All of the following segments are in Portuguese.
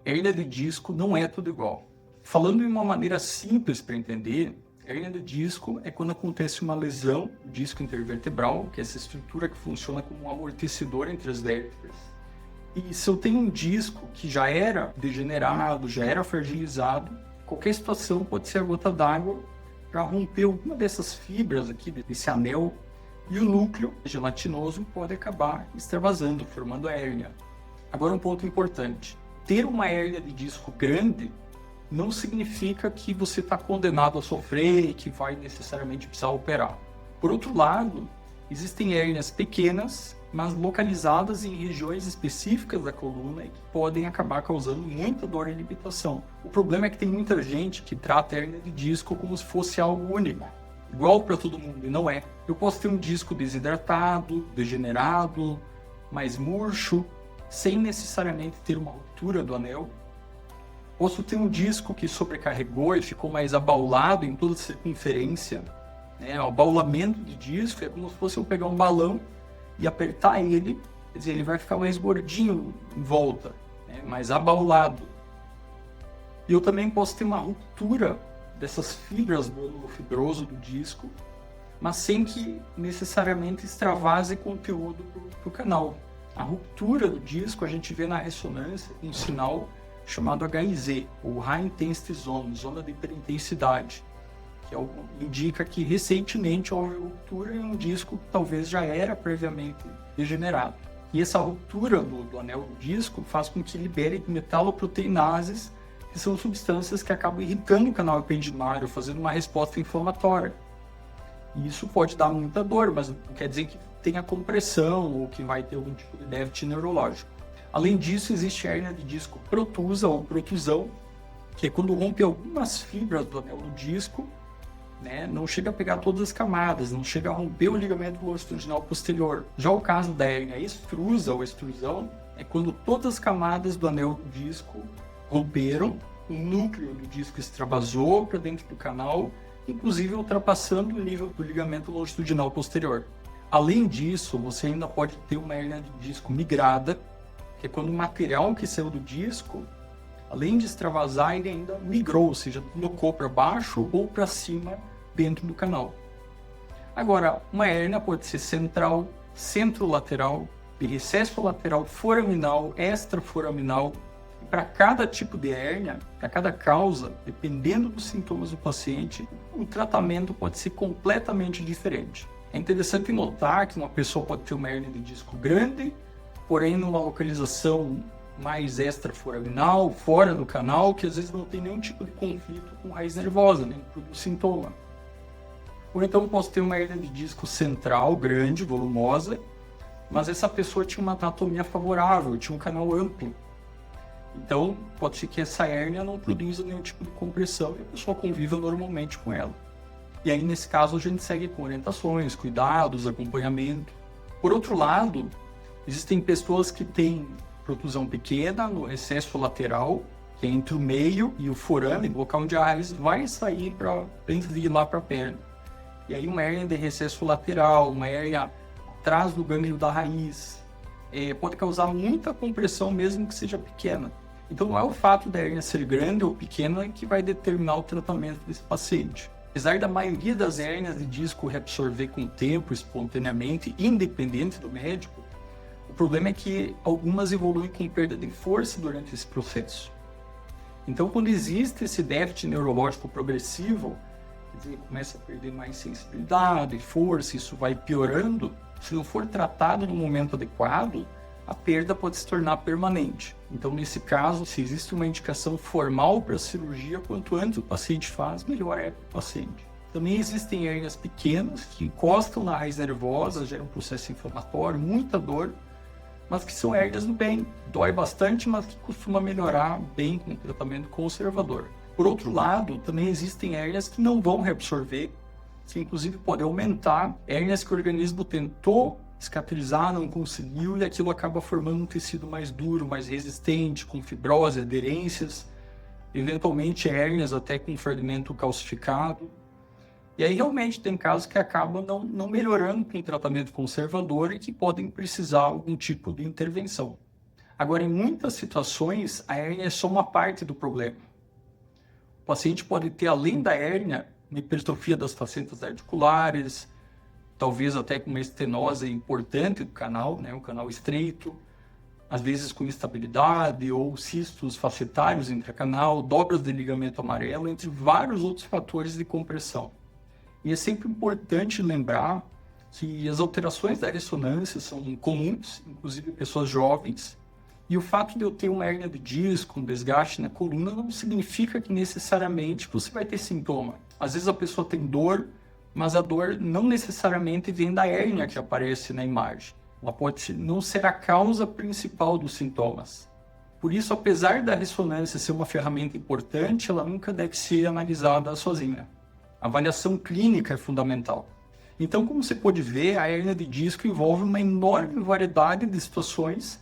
Hérnia de disco não é tudo igual. Falando de uma maneira simples para entender, hérnia de disco é quando acontece uma lesão do disco intervertebral, que é essa estrutura que funciona como um amortecedor entre as vértebras. E se eu tenho um disco que já era degenerado, já era fragilizado, qualquer situação pode ser a gota d'água para romper alguma dessas fibras aqui, desse anel, e o núcleo gelatinoso pode acabar extravasando, formando a hérnia. Agora um ponto importante. Ter uma hérnia de disco grande não significa que você está condenado a sofrer e que vai necessariamente precisar operar. Por outro lado, existem hérnias pequenas, mas localizadas em regiões específicas da coluna e que podem acabar causando muita dor e limitação. O problema é que tem muita gente que trata a hérnia de disco como se fosse algo único, igual para todo mundo, e não é. Eu posso ter um disco desidratado, degenerado, mais murcho, sem necessariamente ter uma ruptura do anel. Posso ter um disco que sobrecarregou e ficou mais abaulado em toda a circunferência. O abaulamento de disco é como se fosse eu pegar um balão e apertar ele, quer dizer, ele vai ficar mais gordinho em volta, mais abaulado. E eu também posso ter uma ruptura dessas fibras do fibroso do disco, mas sem que necessariamente extravase conteúdo para o canal. A ruptura do disco a gente vê na ressonância um sinal chamado HIZ, ou High Intensity Zone, zona de hiperintensidade, que indica que recentemente houve ruptura em um disco que talvez já era previamente degenerado. E essa ruptura do anel do disco faz com que libere metaloproteinases, que são substâncias que acabam irritando o canal ependinário, fazendo uma resposta inflamatória. E isso pode dar muita dor, mas não quer dizer que tenha compressão ou que vai ter algum tipo de déficit neurológico. Além disso, existe a hérnia de disco protusa ou protusão, que é quando rompe algumas fibras do anel do disco, não chega a pegar todas as camadas, não chega a romper o ligamento longitudinal posterior. Já o caso da hérnia extrusa ou extrusão é quando todas as camadas do anel do disco romperam, o núcleo do disco extravasou para dentro do canal, inclusive ultrapassando o nível do ligamento longitudinal posterior. Além disso, você ainda pode ter uma hérnia de disco migrada, que é quando o material que saiu do disco, além de extravasar, ele ainda migrou, ou seja, deslocou para baixo ou para cima dentro do canal. Agora, uma hérnia pode ser central, centrolateral, de recesso lateral, foraminal, extraforaminal. E para cada tipo de hérnia, para cada causa, dependendo dos sintomas do paciente, o tratamento pode ser completamente diferente. É interessante notar que uma pessoa pode ter uma hérnia de disco grande, porém numa localização mais extraforaminal, fora do canal, que às vezes não tem nenhum tipo de conflito com raiz nervosa, nem com o sintoma. Ou então posso ter uma hérnia de disco central, grande, volumosa, mas essa pessoa tinha uma anatomia favorável, tinha um canal amplo. Então, pode ser que essa hérnia não produza nenhum tipo de compressão e a pessoa conviva normalmente com ela. E aí, nesse caso, a gente segue com orientações, cuidados, acompanhamento. Por outro lado, existem pessoas que têm protusão pequena no recesso lateral, que é entre o meio e o forame, o local onde a raiz vai sair antes de ir lá para a perna. E aí uma hérnia de recesso lateral, uma hérnia atrás do gânglio da raiz, pode causar muita compressão mesmo que seja pequena. Então não é o fato da hérnia ser grande ou pequena que vai determinar o tratamento desse paciente. Apesar da maioria das hérnias de disco reabsorver com o tempo, espontaneamente, independente do médico, o problema é que algumas evoluem com perda de força durante esse processo. Então, quando existe esse déficit neurológico progressivo, quer dizer, começa a perder mais sensibilidade, força, isso vai piorando. Se não for tratado no momento adequado, a perda pode se tornar permanente. Então, nesse caso, se existe uma indicação formal para a cirurgia, quanto antes o paciente faz, melhor é para o paciente. Também existem hérnias pequenas que encostam na raiz nervosa, geram um processo inflamatório, muita dor, mas que são hérnias do bem. Dói bastante, mas que costuma melhorar bem com o tratamento conservador. Por outro lado, também existem hérnias que não vão reabsorver, que inclusive podem aumentar, hérnias que o organismo tentou cicatrizar, não conseguiu, e aquilo acaba formando um tecido mais duro, mais resistente, com fibrose, aderências, eventualmente hérnias até com fragmento calcificado. E aí realmente tem casos que acabam não melhorando com o tratamento conservador e que podem precisar de algum tipo de intervenção. Agora, em muitas situações, a hérnia é só uma parte do problema. O paciente pode ter, além da hérnia, uma hipertrofia das facetas articulares, talvez até com uma estenose importante do canal, né, um canal estreito, às vezes com instabilidade ou cistos facetários intracanal, dobras de ligamento amarelo, entre vários outros fatores de compressão. E é sempre importante lembrar que as alterações da ressonância são comuns, inclusive em pessoas jovens, e o fato de eu ter uma hérnia de disco, um desgaste na coluna, não significa que necessariamente você vai ter sintoma. Às vezes a pessoa tem dor, mas a dor não necessariamente vem da hérnia que aparece na imagem. Ela pode não ser a causa principal dos sintomas. Por isso, apesar da ressonância ser uma ferramenta importante, ela nunca deve ser analisada sozinha. A avaliação clínica é fundamental. Então, como você pode ver, a hérnia de disco envolve uma enorme variedade de situações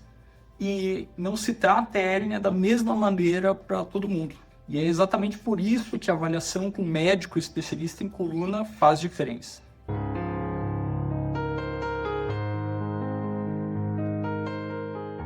e não se trata a hérnia da mesma maneira para todo mundo. E é exatamente por isso que a avaliação com médico especialista em coluna faz diferença.